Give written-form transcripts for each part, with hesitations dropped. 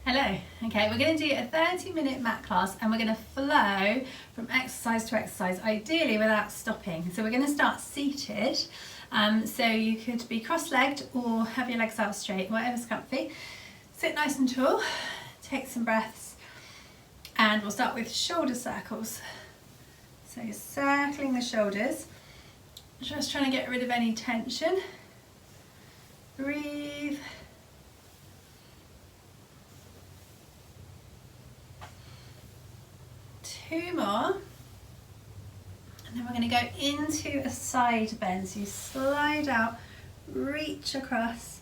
Hello. Okay, we're going to do a 30-minute mat class and we're going to flow from exercise to exercise, ideally without stopping. So we're going to start seated. So you could be cross-legged or have your legs out straight, whatever's comfy. Sit nice and tall, take some breaths, and we'll start with shoulder circles. So you're circling the shoulders, just trying to get rid of any tension. Breathe. Two more, and then we're going to go into a side bend. So you slide out, reach across,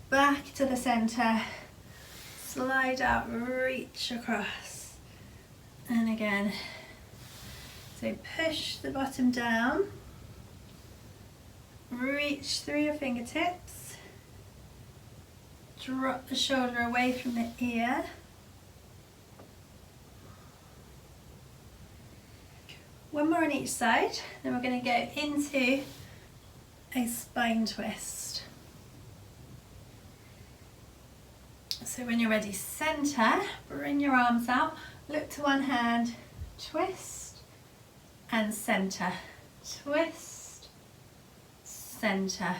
back to the center, slide out, reach across, and again. So push the bottom down, reach through your fingertips, drop the shoulder away from the ear. One more on each side, then we're going to go into a spine twist. So when you're ready, center, bring your arms out, look to one hand, twist and center, twist, center,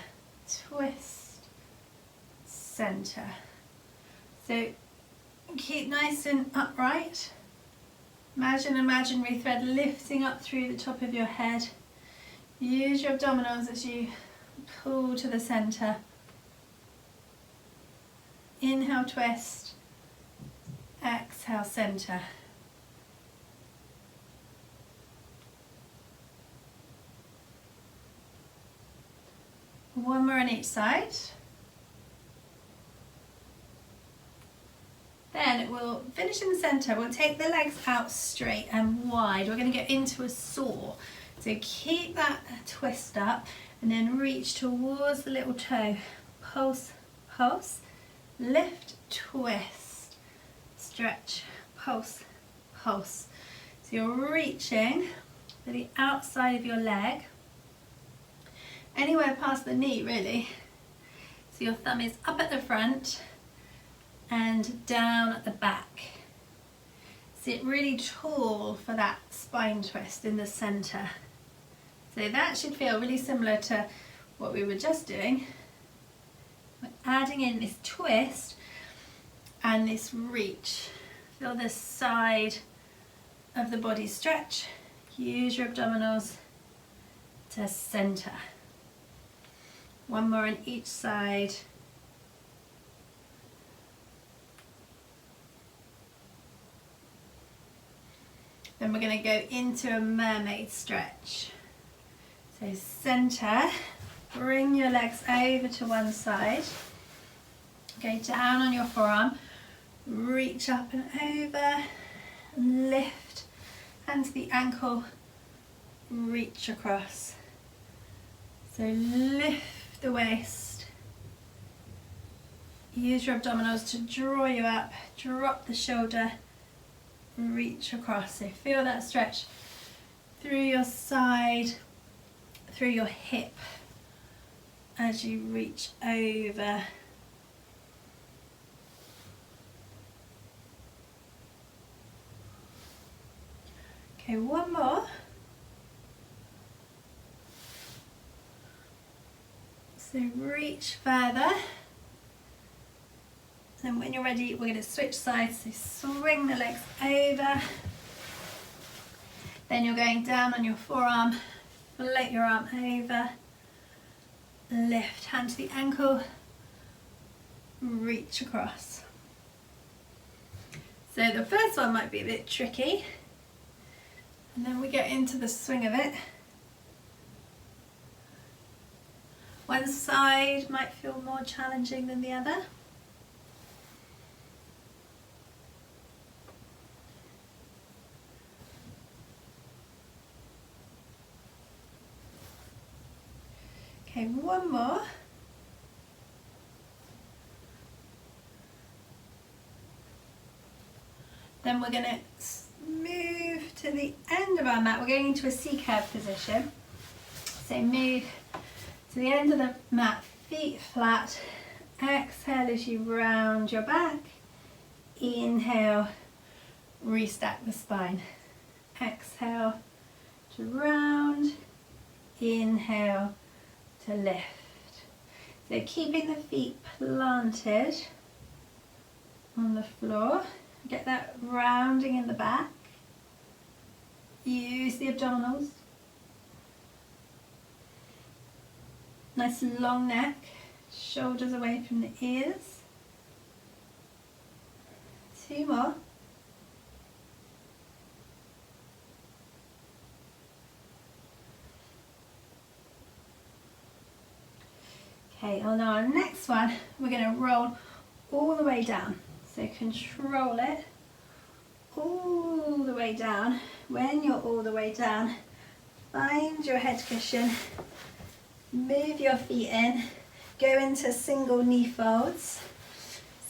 twist, center. So keep nice and upright. Imagine an imaginary thread lifting up through the top of your head. Use your abdominals as you pull to the center. Inhale, twist. Exhale, center. One more on each side. Then we'll finish in the center. We'll take the legs out straight and wide. We're going to get into a saw. So keep that twist up and then reach towards the little toe. Pulse, pulse, lift, twist, stretch, pulse, pulse. So you're reaching for the outside of your leg, anywhere past the knee really. So your thumb is up at the front and down at the back. Sit really tall for that spine twist in the center. So that should feel really similar to what we were just doing. We're adding in this twist and this reach. Feel the side of the body stretch. Use your abdominals to center. One more on each side. Then we're going to go into a mermaid stretch. So center, bring your legs over to one side. Go down on your forearm, reach up and over, and lift, hand to the ankle, reach across. So lift the waist. Use your abdominals to draw you up, drop the shoulder, reach across. So feel that stretch through your side, through your hip as you reach over. Okay, one more. So reach further. Then when you're ready, we're going to switch sides. So swing the legs over. Then you're going down on your forearm. Float your arm over. Lift, hand to the ankle. Reach across. So the first one might be a bit tricky. And then we get into the swing of it. One side might feel more challenging than the other. Okay, one more. Then we're going to move to the end of our mat. We're going into a C-curve position. So move to the end of the mat, feet flat. Exhale as you round your back. Inhale, restack the spine. Exhale to round. Inhale to lift. So keeping the feet planted on the floor. Get that rounding in the back. Use the abdominals. Nice long neck. Shoulders away from the ears. 2 more. Okay, on our next one, we're going to roll all the way down. So control it all the way down. When you're all the way down, find your head cushion, move your feet in, go into single knee folds.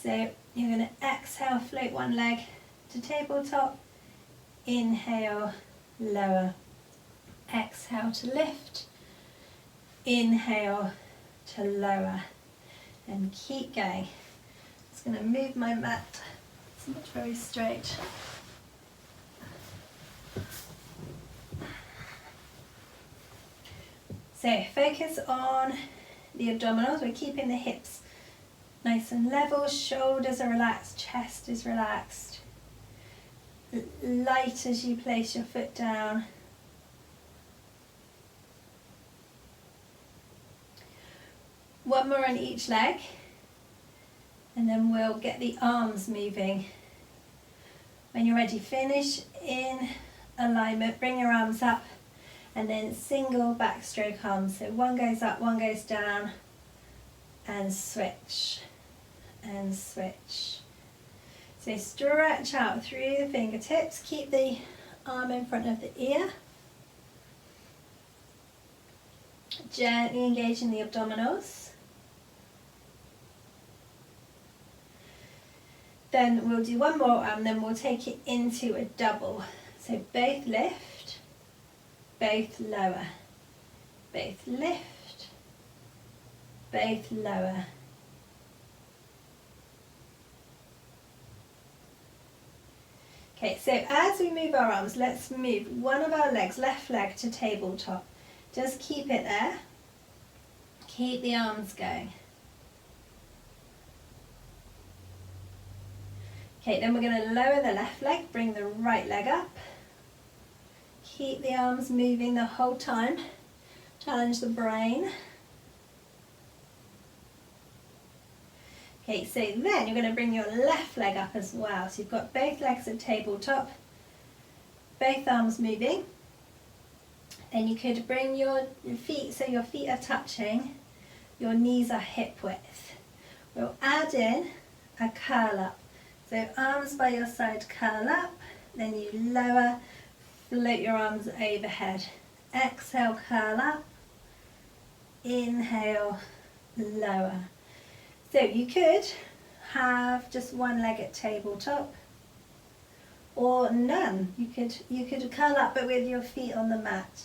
So you're going to exhale, float one leg to tabletop, inhale, lower, exhale to lift, inhale to lower, and keep going. Just going to move my mat, it's not very straight. So focus on the abdominals. We're keeping the hips nice and level, shoulders are relaxed, chest is relaxed. Light as you place your foot down. One more on each leg, and then we'll get the arms moving. When you're ready, finish in alignment, bring your arms up, and then single backstroke arms. So one goes up, one goes down, and switch, and switch. So stretch out through the fingertips, keep the arm in front of the ear. Gently engaging the abdominals. Then we'll do one more and then we'll take it into a double. So both lift, both lower, both lift, both lower. Okay, so as we move our arms, let's move one of our legs, left leg to tabletop. Just keep it there. Keep the arms going. Okay, then we're going to lower the left leg, bring the right leg up. Keep the arms moving the whole time. Challenge the brain. Okay, so then you're going to bring your left leg up as well. So you've got both legs at tabletop, both arms moving. Then you could bring your feet, so your feet are touching, your knees are hip width. We'll add in a curl up. So arms by your side curl up, then you lower, float your arms overhead. Exhale, curl up, inhale, lower. So you could have just one leg at tabletop or none. You could curl up but with your feet on the mat.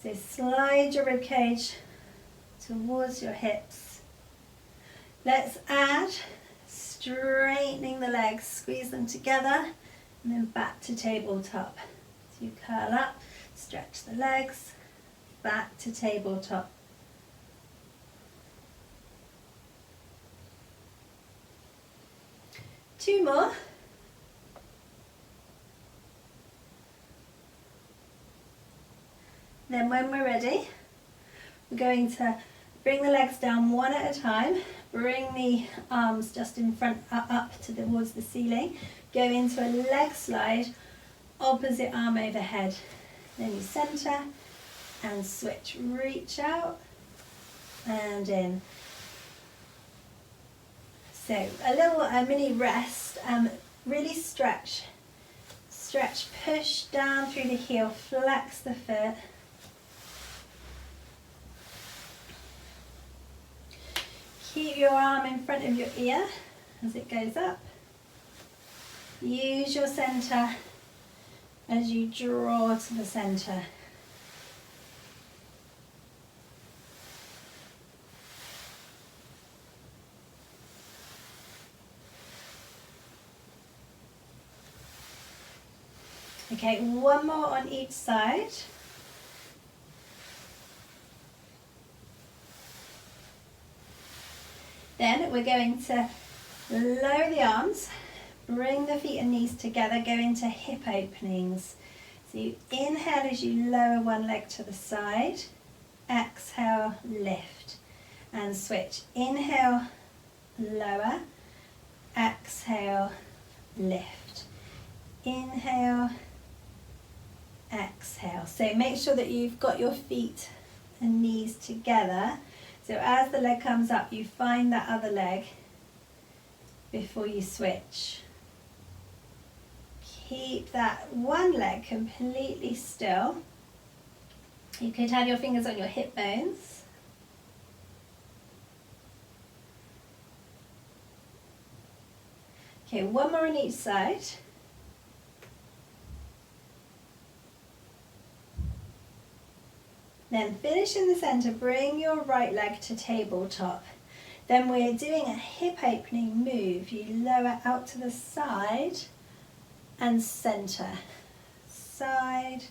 So slide your ribcage towards your hips. Let's add straightening the legs, squeeze them together and then back to tabletop. So you curl up, stretch the legs, back to tabletop. Two more. Then when we're ready, we're going to bring the legs down one at a time, bring the arms just in front, up towards the ceiling, go into a leg slide, opposite arm overhead. Then you center and switch, reach out and in. So a mini rest, really stretch, push down through the heel, flex the foot. Keep your arm in front of your ear as it goes up. Use your center as you draw to the center. Okay, one more on each side. Then we're going to lower the arms, bring the feet and knees together, go into hip openings. So you inhale as you lower one leg to the side, exhale, lift, and switch. Inhale, lower, exhale, lift. Inhale, exhale. So make sure that you've got your feet and knees together. So as the leg comes up, you find that other leg before you switch. Keep that one leg completely still. You could have your fingers on your hip bones. Okay, one more on each side. Then finish in the center, bring your right leg to tabletop. Then we're doing a hip opening move. You lower out to the side and center. Side,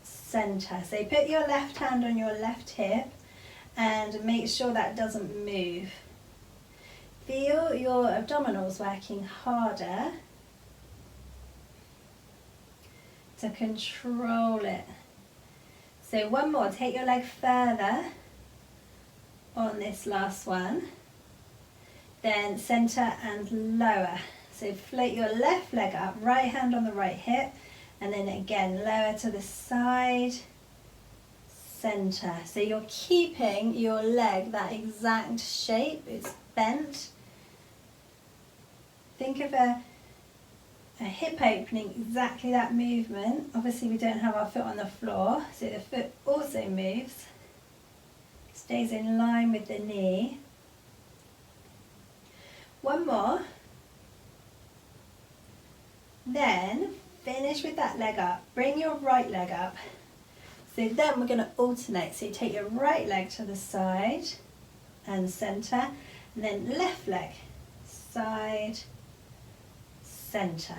center. So put your left hand on your left hip and make sure that doesn't move. Feel your abdominals working harder to control it. So one more, take your leg further on this last one, then center and lower. So float your left leg up, right hand on the right hip, and then again lower to the side, center. So you're keeping your leg that exact shape, it's bent. Think of a hip opening, exactly that movement. Obviously we don't have our foot on the floor, so the foot also moves, stays in line with the knee. One more. Then finish with that leg up. Bring your right leg up. So then we're going to alternate. So you take your right leg to the side and center, and then left leg, side, center.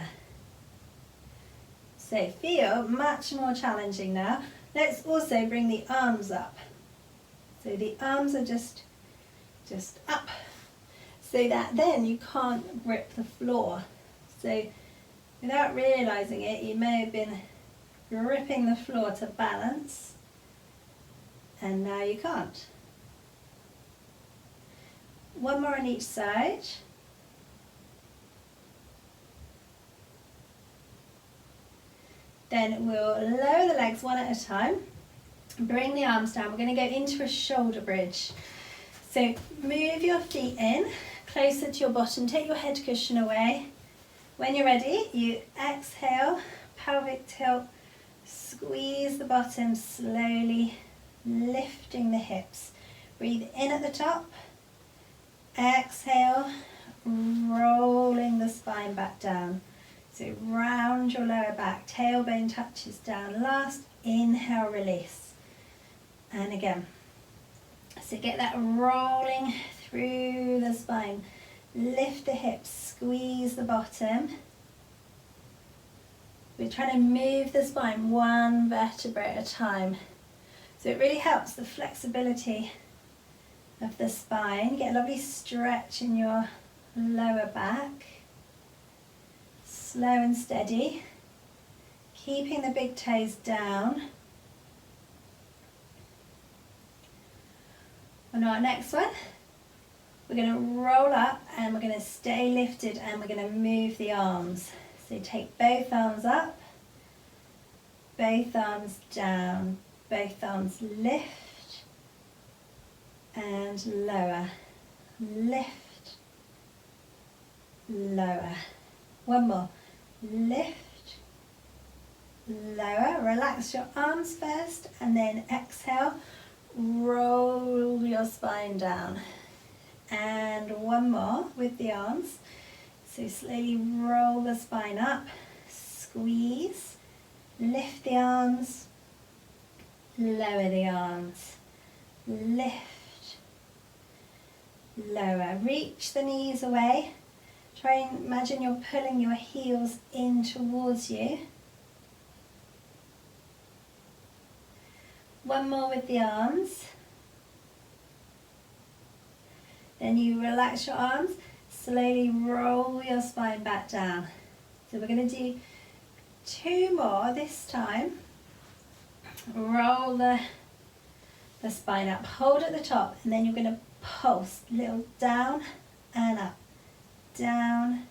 So feel much more challenging now. Let's also bring the arms up. So the arms are just up, so that then you can't grip the floor. So without realizing it, you may have been gripping the floor to balance, and now you can't. One more on each side. Then we'll lower the legs one at a time, bring the arms down. We're going to go into a shoulder bridge. So move your feet in, closer to your bottom, take your head cushion away. When you're ready, you exhale, pelvic tilt, squeeze the bottom slowly, lifting the hips. Breathe in at the top, exhale, rolling the spine back down. So round your lower back, tailbone touches down. Last, inhale, release. And again. So get that rolling through the spine. Lift the hips, squeeze the bottom. We're trying to move the spine one vertebra at a time. So it really helps the flexibility of the spine. Get a lovely stretch in your lower back. Slow and steady, keeping the big toes down. On our next one, we're going to roll up and we're going to stay lifted and we're going to move the arms. So take both arms up, both arms down, both arms lift and lower, lift, lower. One more. Lift, lower, relax your arms first, and then exhale, roll your spine down. And one more with the arms. So slowly roll the spine up, squeeze, lift the arms, lower the arms, lift, lower. Reach the knees away. Try and imagine you're pulling your heels in towards you. One more with the arms. Then you relax your arms, slowly roll your spine back down. So we're going to do 2 more this time. Roll the spine up, hold at the top, and then you're going to pulse, little down and up, down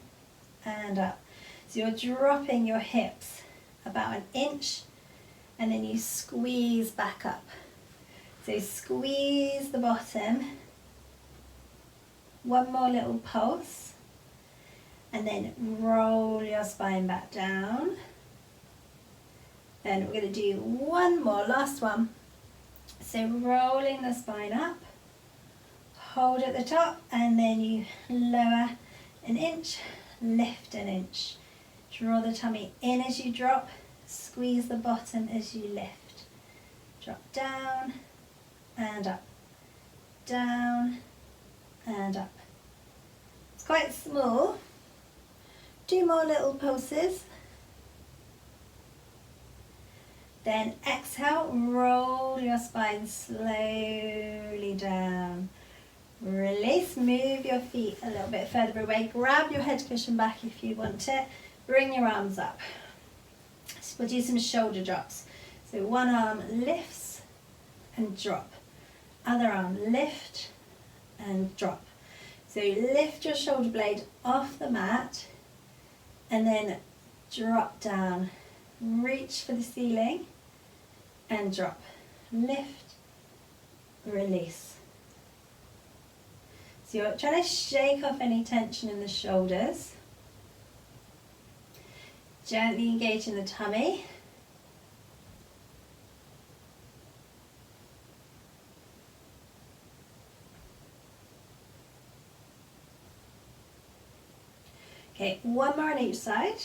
and up. So you're dropping your hips about 1 inch, and then you squeeze back up. So squeeze the bottom, 1 more little pulse, and then roll your spine back down. Then we're going to do 1 more, last one. So rolling the spine up, hold at the top, and then you lower 1 inch, lift 1 inch. Draw the tummy in as you drop, squeeze the bottom as you lift. Drop down and up, down and up. It's quite small. 2 more little pulses. Then exhale, roll your spine slowly down. Release, move your feet a little bit further away. Grab your head cushion back if you want it. Bring your arms up. So we'll do some shoulder drops. So one arm lifts and drop. Other arm lift and drop. So lift your shoulder blade off the mat and then drop down. Reach for the ceiling and drop. Lift, release. So you're trying to shake off any tension in the shoulders. Gently engage in the tummy. Okay, 1 more on each side.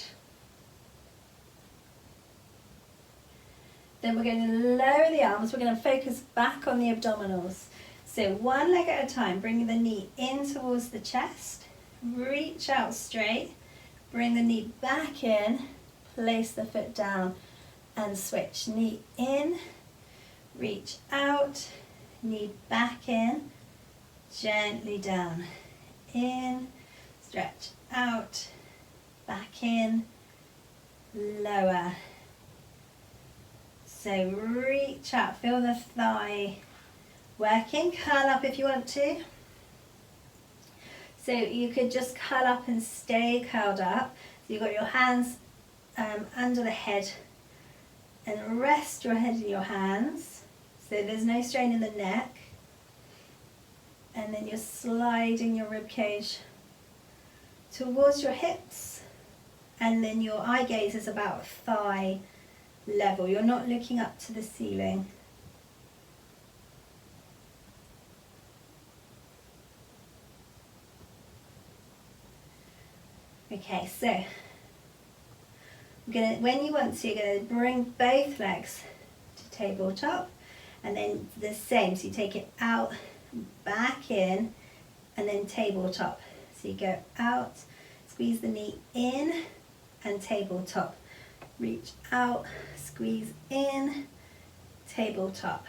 Then we're going to lower the arms. We're going to focus back on the abdominals. So 1 leg at a time, bring the knee in towards the chest. Reach out straight. Bring the knee back in. Place the foot down and switch. Knee in, reach out, knee back in, gently down. In, stretch out, back in, lower. So reach out, feel the thigh working. Curl up if you want to. So you could just curl up and stay curled up. So you've got your hands under the head and rest your head in your hands. So there's no strain in the neck. And then you're sliding your rib cage towards your hips. And then your eye gaze is about thigh level. You're not looking up to the ceiling. Okay, so when you want to, you're going to bring both legs to tabletop, and then the same. So you take it out, back in, and then tabletop. So you go out, squeeze the knee in, and tabletop. Reach out, squeeze in, tabletop.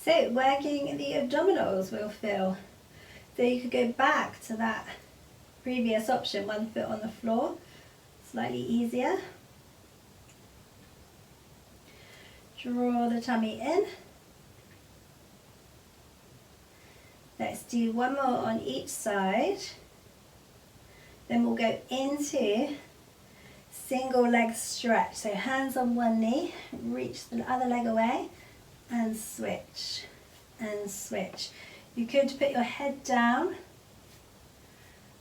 So working the abdominals will feel. So you could go back to that previous option, 1 foot on the floor, slightly easier. Draw the tummy in. Let's do 1 more on each side. Then we'll go into single leg stretch. So hands on 1 knee, reach the other leg away. And switch, and switch. You could put your head down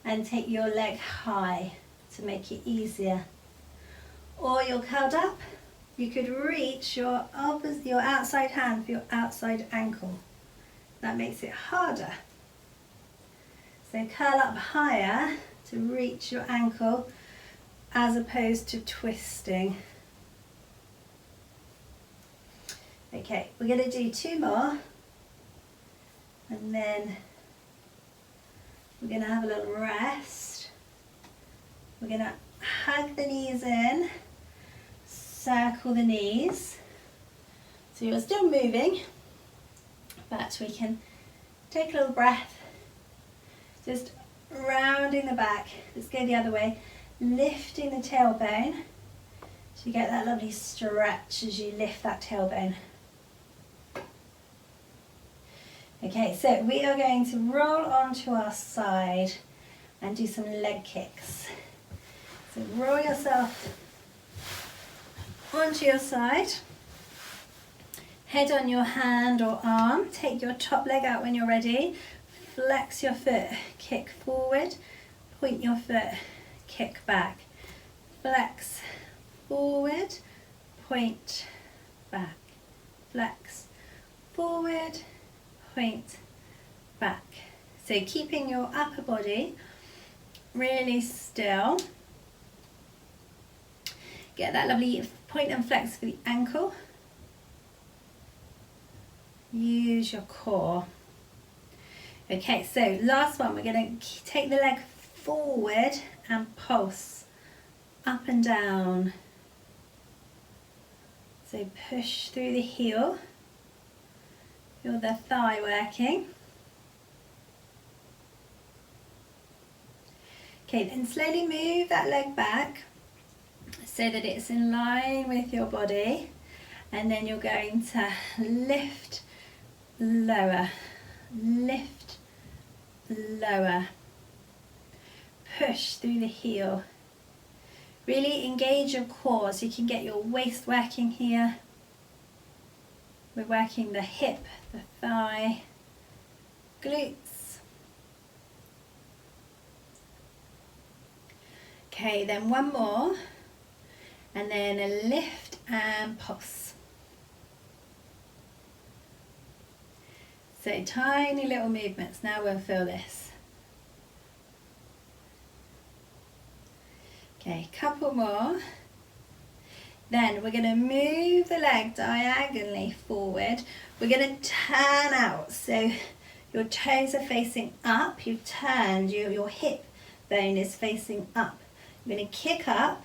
and take your leg high to make it easier. Or you're curled up, you could reach your outside hand for your outside ankle. That makes it harder. So curl up higher to reach your ankle as opposed to twisting. Okay, we're going to do 2 more, and then we're going to have a little rest, We're going to hug the knees in, circle the knees. So you're still moving, but we can take a little breath, just rounding the back. Let's go the other way, lifting the tailbone. So you get that lovely stretch as you lift that tailbone. Okay, so we are going to roll onto our side and do some leg kicks. So roll yourself onto your side. Head on your hand or arm. Take your top leg out when you're ready. Flex your foot, kick forward. Point your foot, kick back. Flex forward, point back. Flex forward, point back. So keeping your upper body really still. Get that lovely point and flex for the ankle. Use your core. Okay, so last one, we're going to take the leg forward and pulse up and down. So push through the heel. Feel the thigh working. Okay, then slowly move that leg back so that it's in line with your body, and then you're going to lift, lower, lift, lower, push through the heel. Really engage your core so you can get your waist working here. We're working the hip, the thigh, glutes. Okay, then one more, and then a lift and pulse. So tiny little movements. Now we'll feel this. Okay, couple more. Then we're going to move the leg diagonally forward. We're going to turn out. So your toes are facing up. You've turned, your hip bone is facing up. You're going to kick up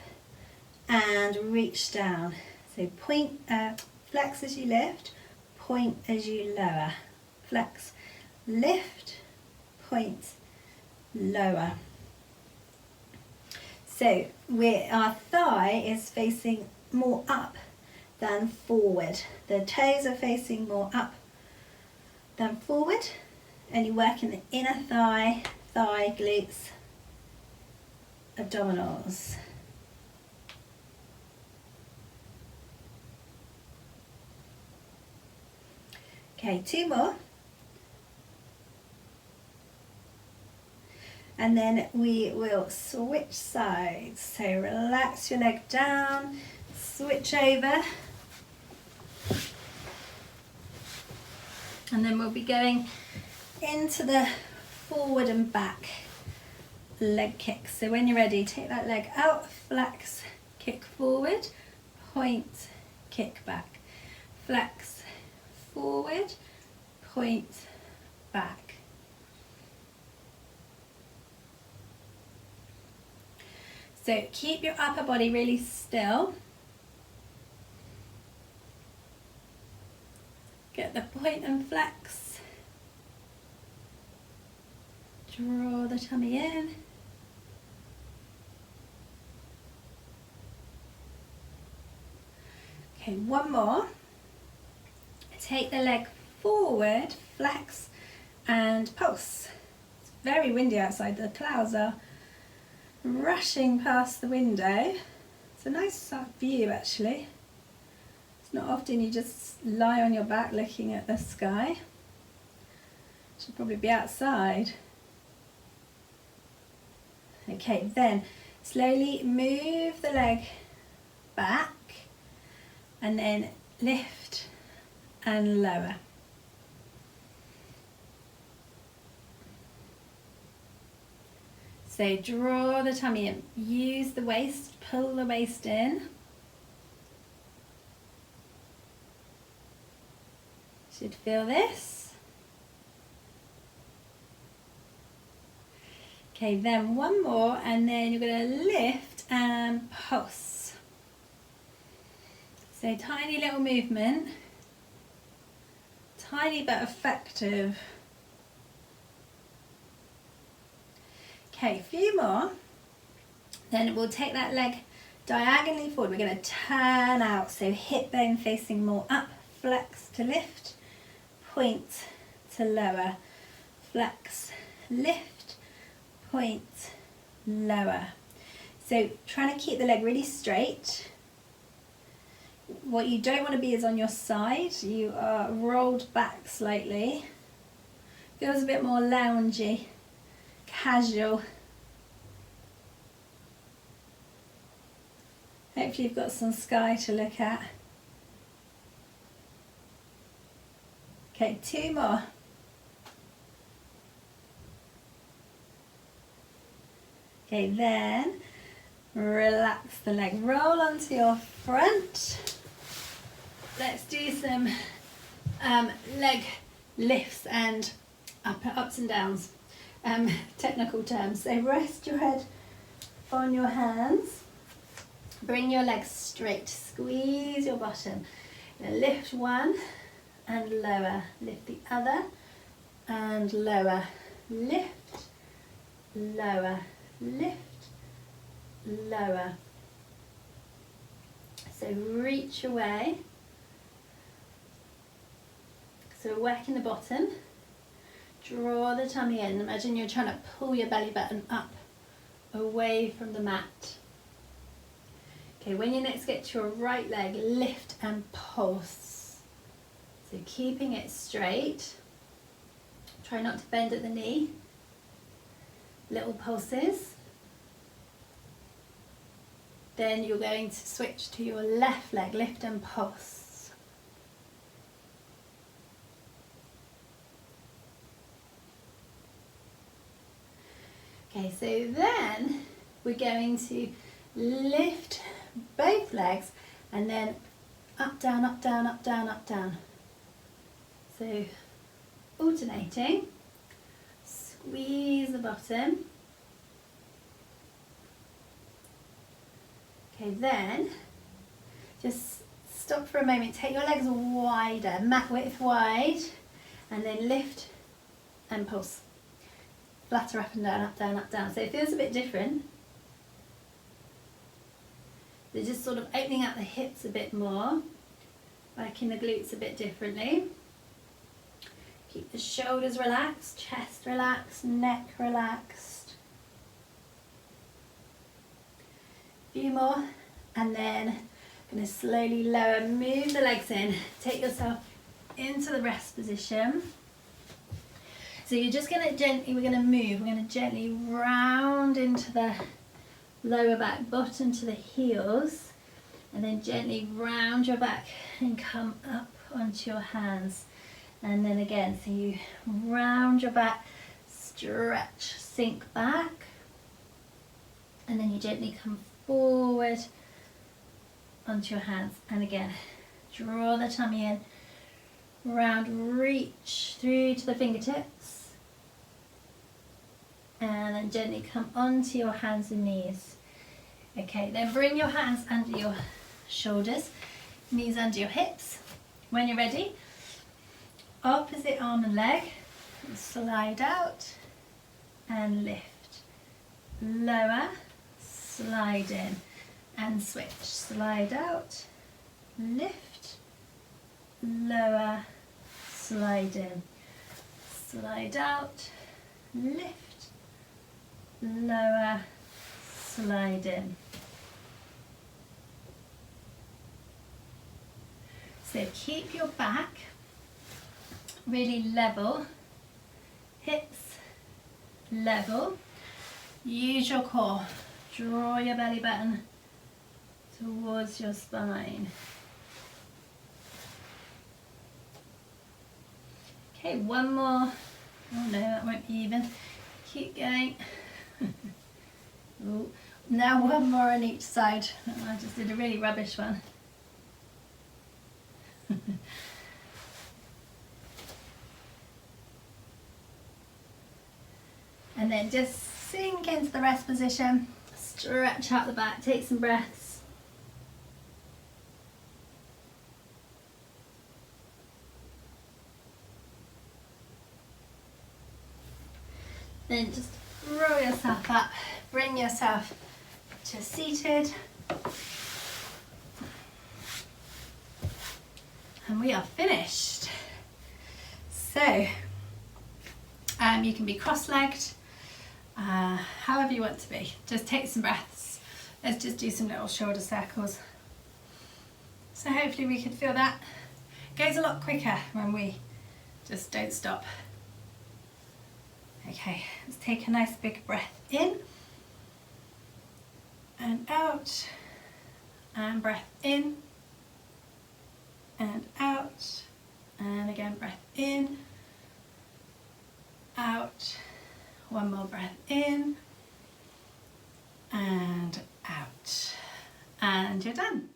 and reach down. So point, flex as you lift, point as you lower. Flex, lift, point, lower. So our thigh is facing more up than forward. The toes are facing more up than forward, and you're working the inner thigh, glutes, abdominals. Okay, two more. And then we will switch sides. So relax your leg down, switch over. And then we'll be going into the forward and back leg kick. So when you're ready, take that leg out, flex, kick forward, point, kick back. Flex, forward, point, back. So keep your upper body really still. Get the point and flex. Draw the tummy in. Okay, one more. Take the leg forward, flex and pulse. It's very windy outside. The clouds are rushing past the window. It's a nice view actually. It's not often you just lie on your back looking at the sky. Should probably be outside. Okay, then slowly move the leg back and then lift and lower. So draw the tummy in, use the waist, pull the waist in. Should feel this. Okay, then one more, and then you're going to lift and pulse. So tiny little movement, tiny but effective. Okay, a few more. Then we'll take that leg diagonally forward. We're going to turn out, so hip bone facing more up, flex to lift, point to lower, flex, lift, point, lower. So trying to keep the leg really straight. What you don't want to be is on your side. You are rolled back slightly. Feels a bit more loungy, casual. Hopefully you've got some sky to look at. Okay, two more. Okay, then relax the leg. Roll onto your front. Let's do some leg lifts and ups and downs. Technical terms. So rest your head on your hands. Bring your legs straight. Squeeze your bottom. Now lift one and lower. Lift the other and lower. Lift, lower, lift, lower. So reach away. So we're working the bottom. Draw the tummy in. Imagine you're trying to pull your belly button up, away from the mat. Okay, when you next get to your right leg, lift and pulse. So keeping it straight. Try not to bend at the knee. Little pulses. Then you're going to switch to your left leg, lift and pulse. Okay, so then we're going to lift both legs and then up, down, up, down, up, down, up, down. So alternating, squeeze the bottom. Okay, then just stop for a moment, take your legs wider, mat width wide, and then lift and pulse. Flatter up and down, up, down, up, down. So it feels a bit different. They're just sort of opening out the hips a bit more, working the glutes a bit differently. Keep the shoulders relaxed, chest relaxed, neck relaxed. A few more, and then I'm going to slowly lower, move the legs in, take yourself into the rest position. So you're just going to gently, we're going to move, we're going to gently round into the lower back, bottom to the heels, and then gently round your back and come up onto your hands. And then again, so you round your back, stretch, sink back, and then you gently come forward onto your hands. And again, draw the tummy in, round, reach through to the fingertips, and then gently come onto your hands and knees. Okay, then bring your hands under your shoulders, knees under your hips. When you're ready, opposite arm and leg, slide out and lift. Lower, slide in and switch. Slide out, lift, lower, slide in. Slide out, lift, lower, slide in. So keep your back really level, hips level. Use your core. Draw your belly button towards your spine. Okay, one more. Oh no, that won't be even. Keep going. Ooh. Now one more on each side. I just did a really rubbish one. And then just sink into the rest position, stretch out the back, take some breaths. Then just roll yourself up, bring yourself to seated. And we are finished. So, you can be cross-legged, however you want to be. Just take some breaths. Let's just do some little shoulder circles. So hopefully we can feel that. It goes a lot quicker when we just don't stop. Okay, let's take a nice big breath in and out, and breath in and out, and again breath in, out, one more breath in and out, and you're done.